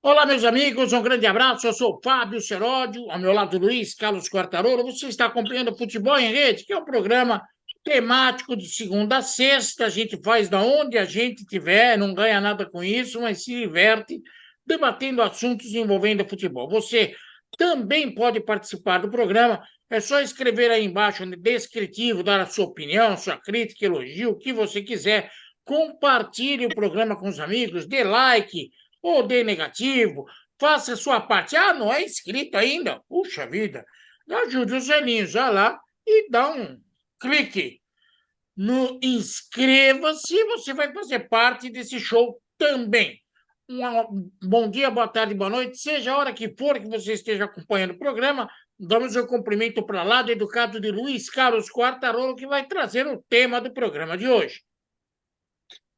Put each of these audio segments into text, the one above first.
Olá, meus amigos, um grande abraço. Eu sou o Fábio Seródio, ao meu lado Luiz Carlos Quartarolo. Você está acompanhando o Futebol em Rede, que é um programa temático de segunda a sexta. A gente faz da onde a gente estiver, não ganha nada com isso, mas se diverte debatendo assuntos envolvendo futebol. Você também pode participar do programa. É só escrever aí embaixo no descritivo, dar a sua opinião, sua crítica, elogio, o que você quiser. Compartilhe o programa com os amigos, dê like ou dê negativo, faça a sua parte. Ah, não é inscrito ainda? Puxa vida. Ajude os velhinhos, já lá e dá um clique no inscreva-se, você vai fazer parte desse show também. Um bom dia, boa tarde, boa noite, seja a hora que for que você esteja acompanhando o programa. Damos o cumprimento para lá do educado de Luiz Carlos Quartarolo, que vai trazer o tema do programa de hoje.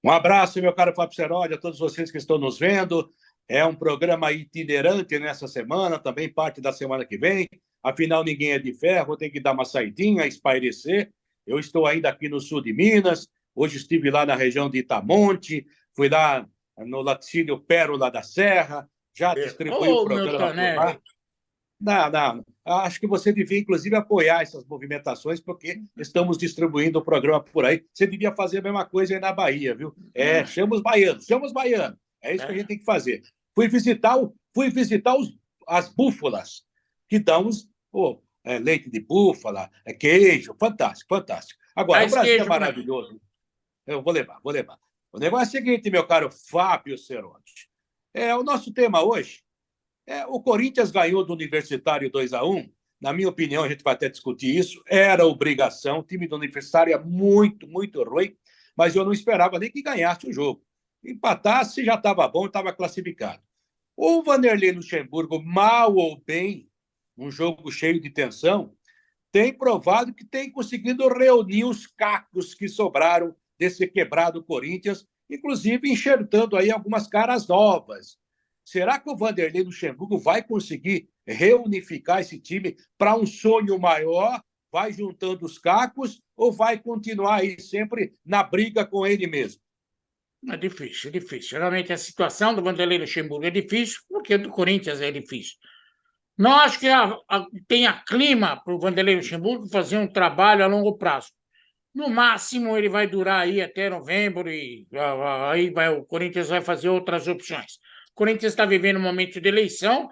Um abraço, meu caro Fábio Seródio, a todos vocês que estão nos vendo. É um programa itinerante nessa semana, também parte da semana que vem. Afinal, ninguém é de ferro, tem que dar uma saidinha, espairecer. Eu estou ainda aqui no sul de Minas. Hoje estive lá na região de Itamonte, fui lá no laticínio Pérola da Serra, já distribuí o Meu programa por Tonelli. lá. Não. Acho que você devia, inclusive, apoiar essas movimentações, porque estamos distribuindo o programa por aí. Você devia fazer a mesma coisa aí na Bahia, viu? Chama os baianos, chama os baianos. É isso que a gente tem que fazer. Fui visitar as búfalas, que dão leite de búfala, queijo, fantástico, fantástico. Agora, o Traz Brasil é queijo para mim. maravilhoso. Eu vou levar, vou levar. O negócio é o seguinte, meu caro Fábio Serotti. O nosso tema hoje o Corinthians ganhou do Universitário 2-1. Na minha opinião, a gente vai até discutir isso. Era obrigação. O time do Universitário é muito, muito ruim, mas eu não esperava nem que ganhasse o jogo. Empatasse já estava bom, estava classificado. O Vanderlei Luxemburgo, mal ou bem, um jogo cheio de tensão, tem provado que tem conseguido reunir os cacos que sobraram desse quebrado Corinthians, inclusive enxertando aí algumas caras novas. Será que o Vanderlei Luxemburgo vai conseguir reunificar esse time para um sonho maior? Vai juntando os cacos ou vai continuar aí sempre na briga com ele mesmo? É difícil, é difícil. Geralmente a situação do Vanderlei Luxemburgo é difícil, porque a do Corinthians é difícil. Não acho que tenha clima para o Vanderlei Luxemburgo fazer um trabalho a longo prazo. No máximo, ele vai durar aí até novembro e aí o Corinthians vai fazer outras opções. O Corinthians está vivendo um momento de eleição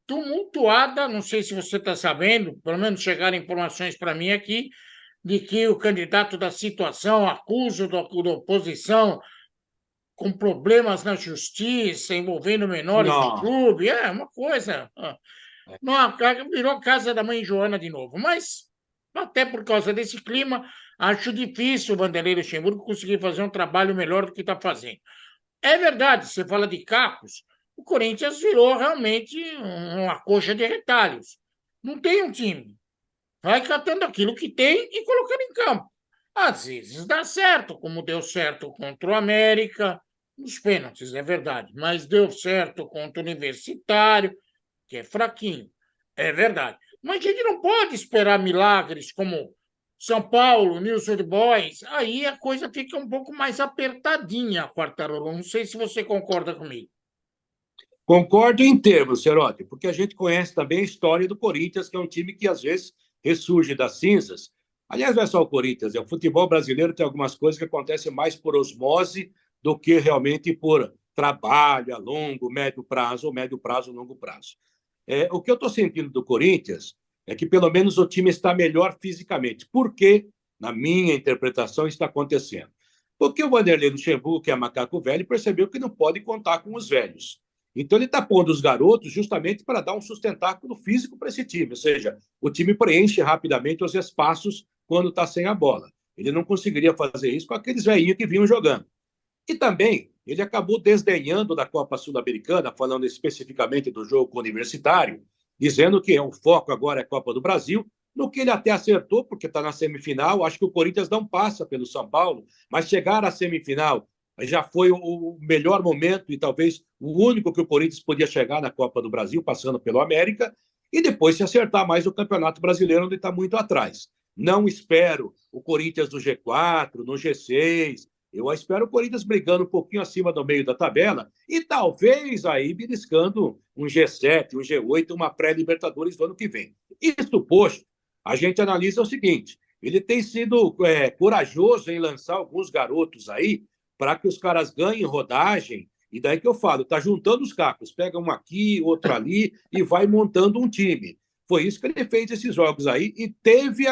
tumultuada, não sei se você está sabendo, pelo menos chegaram informações para mim aqui, de que o candidato da situação acusa da oposição com problemas na justiça, envolvendo menores de Não. clube. É uma coisa. Não, virou casa da mãe Joana de novo. Mas, até por causa desse clima, acho difícil o Vanderlei Luxemburgo conseguir fazer um trabalho melhor do que está fazendo. É verdade, você fala de cacos, o Corinthians virou realmente uma coxa de retalhos. Não tem um time. Vai catando aquilo que tem e colocando em campo. Às vezes dá certo, como deu certo contra o América, nos pênaltis, é verdade, mas deu certo contra o Universitário, que é fraquinho, é verdade. Mas a gente não pode esperar milagres como São Paulo, News Old Boys, aí a coisa fica um pouco mais apertadinha, Quartarolo. Não sei se você concorda comigo. Concordo em termos, Serotti, porque a gente conhece também a história do Corinthians, que é um time que às vezes ressurge das cinzas. Aliás, não é só o Corinthians, o futebol brasileiro tem algumas coisas que acontecem mais por osmose do que realmente por trabalho a longo, médio prazo, ou médio prazo, longo prazo. O que eu estou sentindo do Corinthians é que pelo menos o time está melhor fisicamente. Por que, na minha interpretação, está acontecendo? Porque o Vanderlei Luxemburgo, que é macaco velho, percebeu que não pode contar com os velhos. Então, ele está pondo os garotos justamente para dar um sustentáculo físico para esse time. Ou seja, o time preenche rapidamente os espaços quando está sem a bola. Ele não conseguiria fazer isso com aqueles velhinhos que vinham jogando. E também, ele acabou desdenhando da Copa Sul-Americana, falando especificamente do jogo universitário, dizendo que o foco agora é a Copa do Brasil, no que ele até acertou, porque está na semifinal. Acho que o Corinthians não passa pelo São Paulo, mas chegar à semifinal já foi o melhor momento e talvez o único que o Corinthians podia chegar na Copa do Brasil, passando pelo América, e depois se acertar mais o Campeonato Brasileiro, onde está muito atrás. Não espero o Corinthians no G4, no G6, Eu espero o Corinthians brigando um pouquinho acima do meio da tabela e talvez aí beliscando um G7, um G8, uma pré-Libertadores do ano que vem. Isso posto, a gente analisa o seguinte: ele tem sido corajoso em lançar alguns garotos aí para que os caras ganhem rodagem. E daí que eu falo, tá juntando os cacos, pega um aqui, outro ali e vai montando um time. Foi isso que ele fez esses jogos aí e teve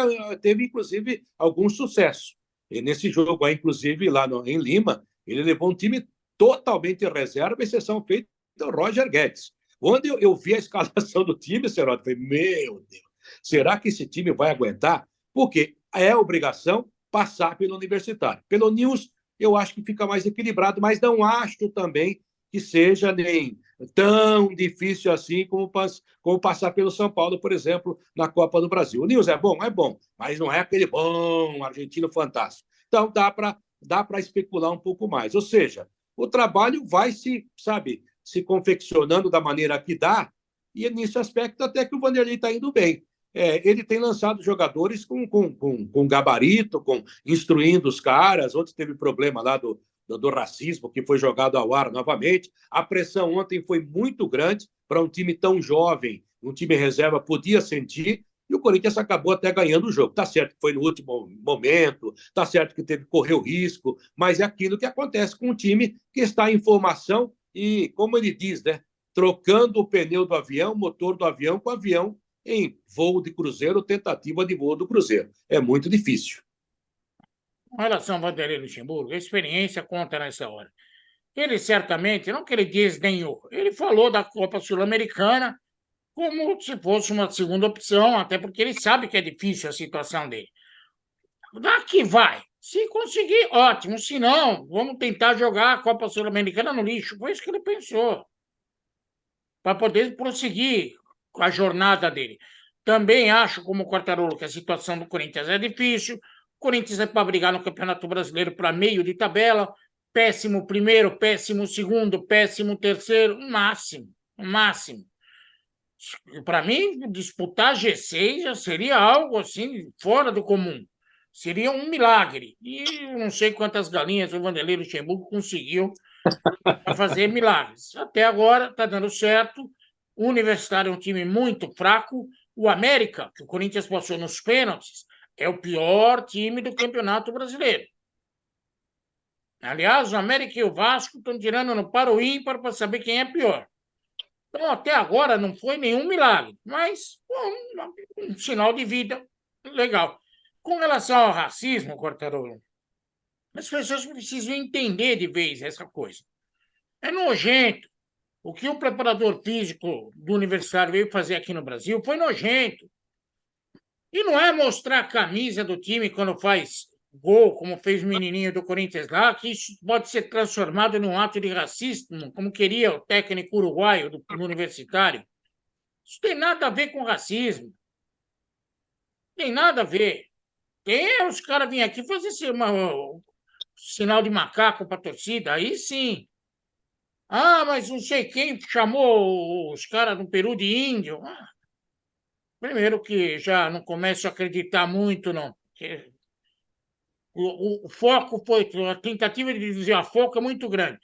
inclusive, algum sucesso. E nesse jogo aí, inclusive, lá em Lima, ele levou um time totalmente reserva, exceção feita do Roger Guedes. Quando eu vi a escalação do time, Serote, eu falei, meu Deus, será que esse time vai aguentar? Porque é obrigação passar pelo Universitário. Pelo News, eu acho que fica mais equilibrado, mas não acho também que seja nem tão difícil assim como passar pelo São Paulo, por exemplo, na Copa do Brasil. O News é bom, mas não é aquele bom argentino fantástico. Então, dá para especular um pouco mais. Ou seja, o trabalho vai se confeccionando da maneira que dá, e nesse aspecto até que o Vanderlei está indo bem. Ele tem lançado jogadores com gabarito, instruindo os caras. Outros teve problema lá do racismo, que foi jogado ao ar novamente. A pressão ontem foi muito grande para um time tão jovem, um time reserva podia sentir, e o Corinthians acabou até ganhando o jogo. Tá certo que foi no último momento, tá certo que teve que correr o risco, mas é aquilo que acontece com um time que está em formação e, como ele diz, né, trocando o pneu do avião, motor do avião com o avião em voo de cruzeiro, tentativa de voo do cruzeiro. É muito difícil. Com relação ao Vanderlei Luxemburgo, a experiência conta nessa hora. Ele certamente, não que ele desdenhou, ele falou da Copa Sul-Americana como se fosse uma segunda opção, até porque ele sabe que é difícil a situação dele. Daqui vai. Se conseguir, ótimo. Se não, vamos tentar jogar a Copa Sul-Americana no lixo. Foi isso que ele pensou. Para poder prosseguir com a jornada dele. Também acho, como o Quartarolo, que a situação do Corinthians é difícil. O Corinthians é para brigar no Campeonato Brasileiro para meio de tabela. Péssimo primeiro, péssimo segundo, péssimo terceiro, máximo. Máximo. Para mim, disputar G6 já seria algo assim fora do comum. Seria um milagre. E não sei quantas galinhas o Vanderlei Luxemburgo conseguiu fazer milagres. Até agora está dando certo. O Universitário é um time muito fraco. O América, que o Corinthians passou nos pênaltis, é o pior time do Campeonato Brasileiro. Aliás, o América e o Vasco estão tirando no para o ímpar para saber quem é pior. Então, até agora, não foi nenhum milagre, mas um sinal de vida legal. Com relação ao racismo, Quartarolo, as pessoas precisam entender de vez essa coisa. É nojento. O que o preparador físico do Universitário veio fazer aqui no Brasil foi nojento. E não é mostrar a camisa do time quando faz gol, como fez o menininho do Corinthians lá, que isso pode ser transformado num ato de racismo, como queria o técnico uruguaio do Universitário. Isso tem nada a ver com racismo. Tem nada a ver. Tem os caras virem aqui fazer sinal de macaco para a torcida, aí sim. Ah, mas não sei quem chamou os caras do Peru de índio. Primeiro que já não começo a acreditar muito, não. Porque o foco foi, a tentativa de desviar a foco é muito grande.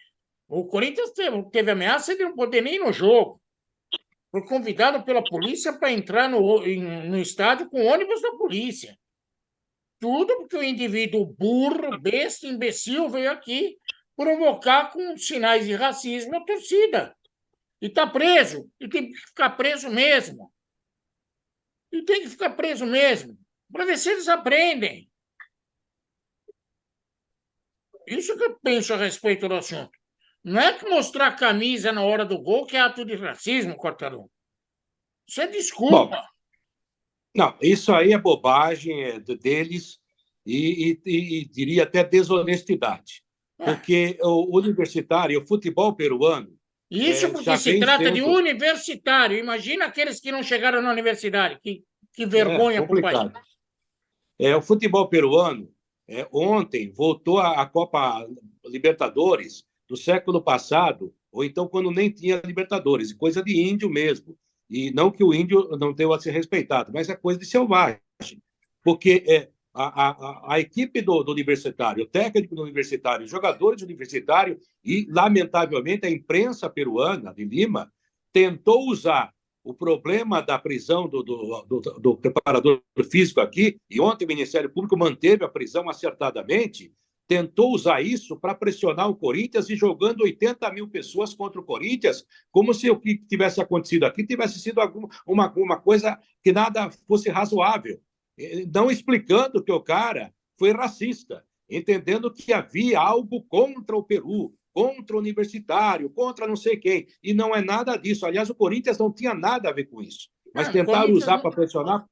O Corinthians teve ameaça de não poder nem ir no jogo. Foi convidado pela polícia para entrar no estádio com ônibus da polícia. Tudo porque o indivíduo burro, besta, imbecil veio aqui provocar com sinais de racismo a torcida. E está preso. E tem que ficar preso mesmo. E tem que ficar preso mesmo. Para ver se eles aprendem. Isso que eu penso a respeito do assunto. Não é que mostrar a camisa na hora do gol que é ato de racismo, Cortarão. Isso é desculpa. Bom, não, isso aí é bobagem deles e diria até desonestidade. Porque o universitário, o futebol peruano. Isso porque se trata de universitário. Imagina aqueles que não chegaram na universidade. Que vergonha para o país. O futebol peruano, ontem, voltou à Copa Libertadores do século passado, ou então quando nem tinha Libertadores, coisa de índio mesmo. E não que o índio não tenha a ser respeitado, mas é coisa de selvagem. Porque a equipe do Universitário, o técnico do Universitário, os jogadores do Universitário e, lamentavelmente, a imprensa peruana de Lima tentou usar o problema da prisão do preparador físico aqui, e ontem o Ministério Público manteve a prisão acertadamente, tentou usar isso para pressionar o Corinthians e jogando 80 mil pessoas contra o Corinthians, como se o que tivesse acontecido aqui tivesse sido uma coisa que nada fosse razoável. Não explicando que o cara foi racista, entendendo que havia algo contra o Peru, contra o Universitário, contra não sei quem, e não é nada disso. Aliás, o Corinthians não tinha nada a ver com isso, mas tentaram usar para pressionar,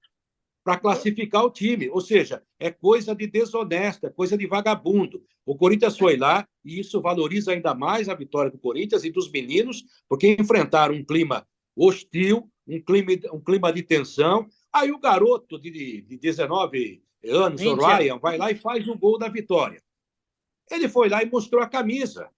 para classificar o time, ou seja, é coisa de desonesto, é coisa de vagabundo. O Corinthians foi lá e isso valoriza ainda mais a vitória do Corinthians e dos meninos, porque enfrentaram um clima hostil, um clima de tensão. Aí o garoto de 19 anos, o Ryan, vai lá e faz o gol da vitória. Ele foi lá e mostrou a camisa.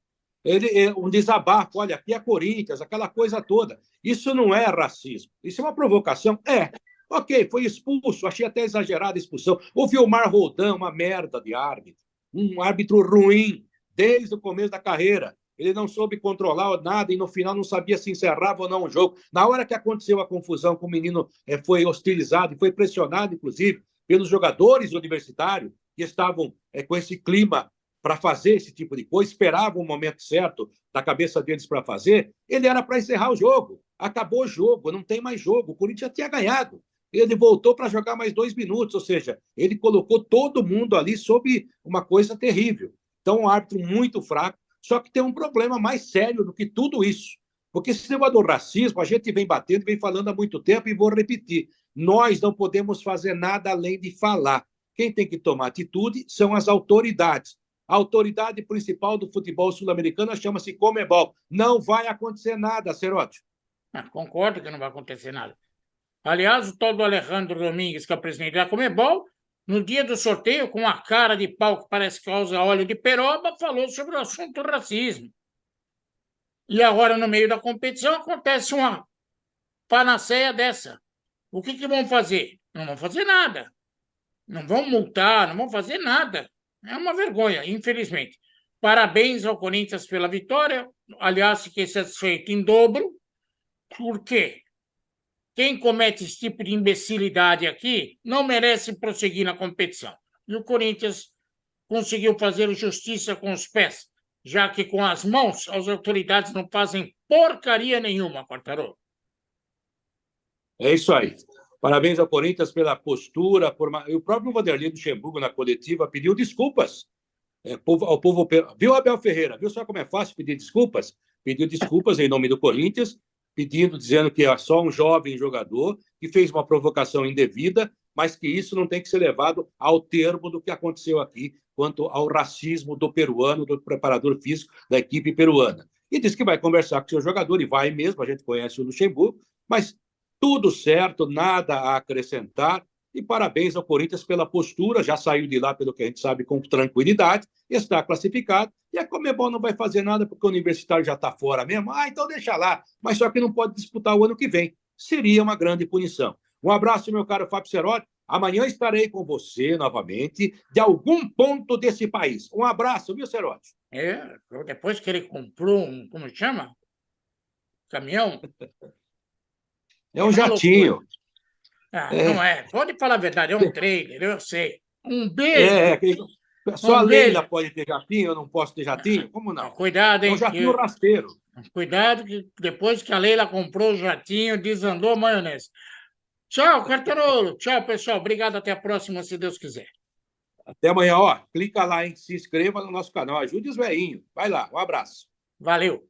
Um desabafo, olha, aqui é Corinthians, aquela coisa toda. Isso não é racismo, isso é uma provocação? É. Ok, foi expulso, achei até exagerada a expulsão. O Vilmar Roldan, uma merda de árbitro, um árbitro ruim, desde o começo da carreira. Ele não soube controlar nada e no final não sabia se encerrava ou não o jogo. Na hora que aconteceu a confusão, que o menino foi hostilizado e foi pressionado, inclusive, pelos jogadores universitários, que estavam com esse clima para fazer esse tipo de coisa, esperavam o momento certo da cabeça deles para fazer, ele era para encerrar o jogo. Acabou o jogo, não tem mais jogo. O Corinthians já tinha ganhado. Ele voltou para jogar mais 2 minutos, ou seja, ele colocou todo mundo ali sob uma coisa terrível. Então, um árbitro muito fraco, só que tem um problema mais sério do que tudo isso. Porque esse negócio do racismo, a gente vem batendo, vem falando há muito tempo, e vou repetir, nós não podemos fazer nada além de falar. Quem tem que tomar atitude são as autoridades. A autoridade principal do futebol sul-americano chama-se Conmebol. Não vai acontecer nada, Cerotti. Concordo que não vai acontecer nada. Aliás, o tal do Alejandro Domingues, que é o presidente da Conmebol, no dia do sorteio, com a cara de pau que parece que usa óleo de peroba, falou sobre o assunto do racismo. E agora, no meio da competição, acontece uma panaceia dessa. O que vão fazer? Não vão fazer nada. Não vão multar, não vão fazer nada. É uma vergonha, infelizmente. Parabéns ao Corinthians pela vitória. Aliás, fiquei satisfeito em dobro. Por quê? Quem comete esse tipo de imbecilidade aqui não merece prosseguir na competição. E o Corinthians conseguiu fazer justiça com os pés, já que com as mãos as autoridades não fazem porcaria nenhuma, Quartarolo. É isso aí. Parabéns ao Corinthians pela postura. O próprio Vanderlei Luxemburgo, na coletiva, pediu desculpas ao povo. Viu, Abel Ferreira? Viu só como é fácil pedir desculpas? Pediu desculpas em nome do Corinthians, dizendo que é só um jovem jogador que fez uma provocação indevida, mas que isso não tem que ser levado ao termo do que aconteceu aqui quanto ao racismo do peruano, do preparador físico da equipe peruana. E disse que vai conversar com o seu jogador, e vai mesmo, a gente conhece o Luxemburgo, mas tudo certo, nada a acrescentar. E parabéns ao Corinthians pela postura, já saiu de lá, pelo que a gente sabe, com tranquilidade, está classificado, e a Conmebol não vai fazer nada porque o Universitário já está fora mesmo. Então deixa lá, mas só que não pode disputar o ano que vem. Seria uma grande punição. Um abraço, meu caro Fábio Cerotti. Amanhã estarei com você novamente, de algum ponto desse país. Um abraço, viu, Cerotti? Depois que ele comprou como chama? Caminhão? É um jatinho. Não é. Pode falar a verdade, é um trailer, eu sei. Um beijo. Só a Leila pode ter jatinho, eu não posso ter jatinho? Como não? Cuidado, hein? É um jatinho rasteiro. Cuidado, que depois que a Leila comprou o jatinho, desandou a maionese. Tchau, Quartarolo. Tchau, pessoal. Obrigado, até a próxima, se Deus quiser. Até amanhã, clica lá, hein? Se inscreva no nosso canal, ajude os velhinhos. Vai lá, um abraço. Valeu.